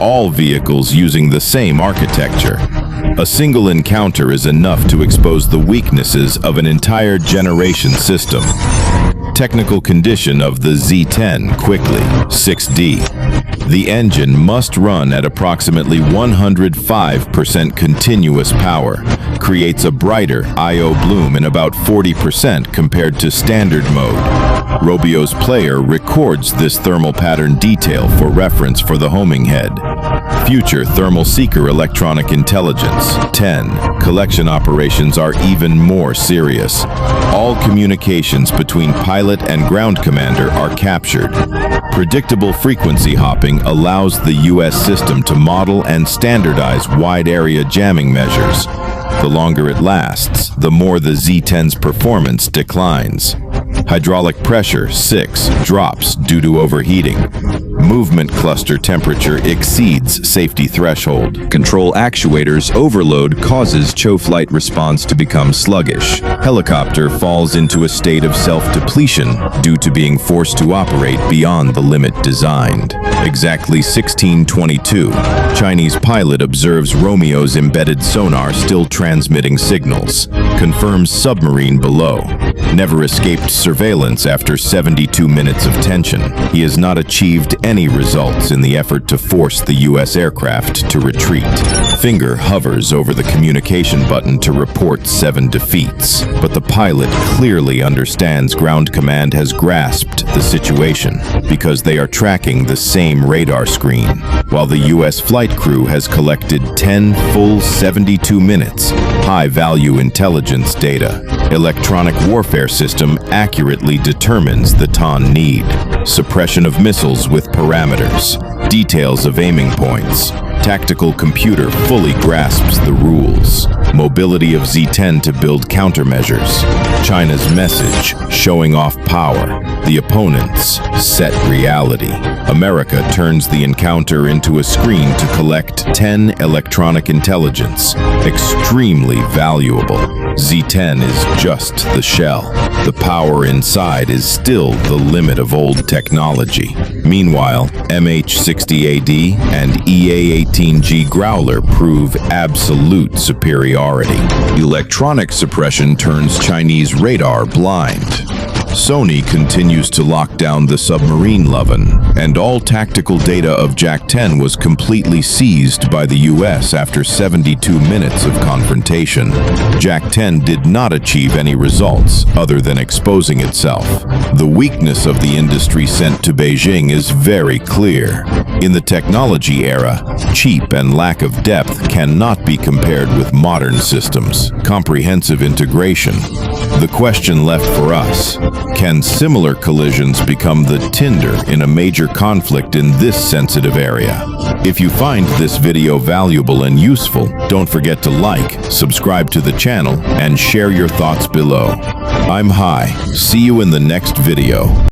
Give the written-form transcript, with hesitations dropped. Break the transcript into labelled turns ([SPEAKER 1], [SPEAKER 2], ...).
[SPEAKER 1] all vehicles using the same architecture. A single encounter is enough to expose the weaknesses of an entire generation system. Technical condition of the Z10 quickly. 6D. The engine must run at approximately 105% continuous power, creates a brighter I/O bloom in about 40% compared to standard mode. Robio's player records this thermal pattern detail for reference for the homing head. Future thermal seeker electronic intelligence. 10. Collection operations are even more serious. All communications between pilot and ground commander are captured. Predictable frequency hopping allows the U.S. system to model and standardize wide-area jamming measures. The longer it lasts, the more the Z10's performance declines. Hydraulic pressure, 6, drops due to overheating. Movement cluster temperature exceeds safety threshold.
[SPEAKER 2] Control actuators overload causes choke-flight response to become sluggish. Helicopter falls into a state of self-depletion due to being forced to operate beyond the limit designed. Exactly 1622, Chinese pilot observes Romeo's embedded sonar still transmitting signals. Confirms submarine below. Never escaped surveillance after 72 minutes of tension. He has not achieved any results in the effort to force the U.S. aircraft to retreat. Finger hovers over the communication button to report 7 defeats, but the pilot clearly understands ground command has grasped the situation because they are tracking the same radar screen, while the U.S. flight crew has collected 10 full 72 minutes high-value intelligence data. Electronic warfare system accurately determines the TON need. Suppression of missiles with parameters. Details of aiming points. Tactical computer fully grasps the rules. Mobility of Z10 to build countermeasures. China's message, showing off power. The opponents set reality. America turns the encounter into a screen to collect 10 electronic intelligence. Extremely valuable. Z10 is just the shell. The power inside is still the limit of old technology. Meanwhile, MH-60AD and EA-18G Growler prove absolute superiority. Electronic suppression turns Chinese radar blind. Sony continues to lock down the submarine Loven, and all tactical data of Jak-10 was completely seized by the US after 72 minutes of confrontation. Jak-10 did not achieve any results other than exposing itself. The weakness of the industry sent to Beijing is very clear. In the technology era, cheap and lack of depth cannot be compared with modern systems. Comprehensive integration. The question left for us: can similar collisions become the tinder in a major conflict in this sensitive area? If you find this video valuable and useful, don't forget to like, subscribe to the channel, and share your thoughts below. I'm Hai. See you in the next video.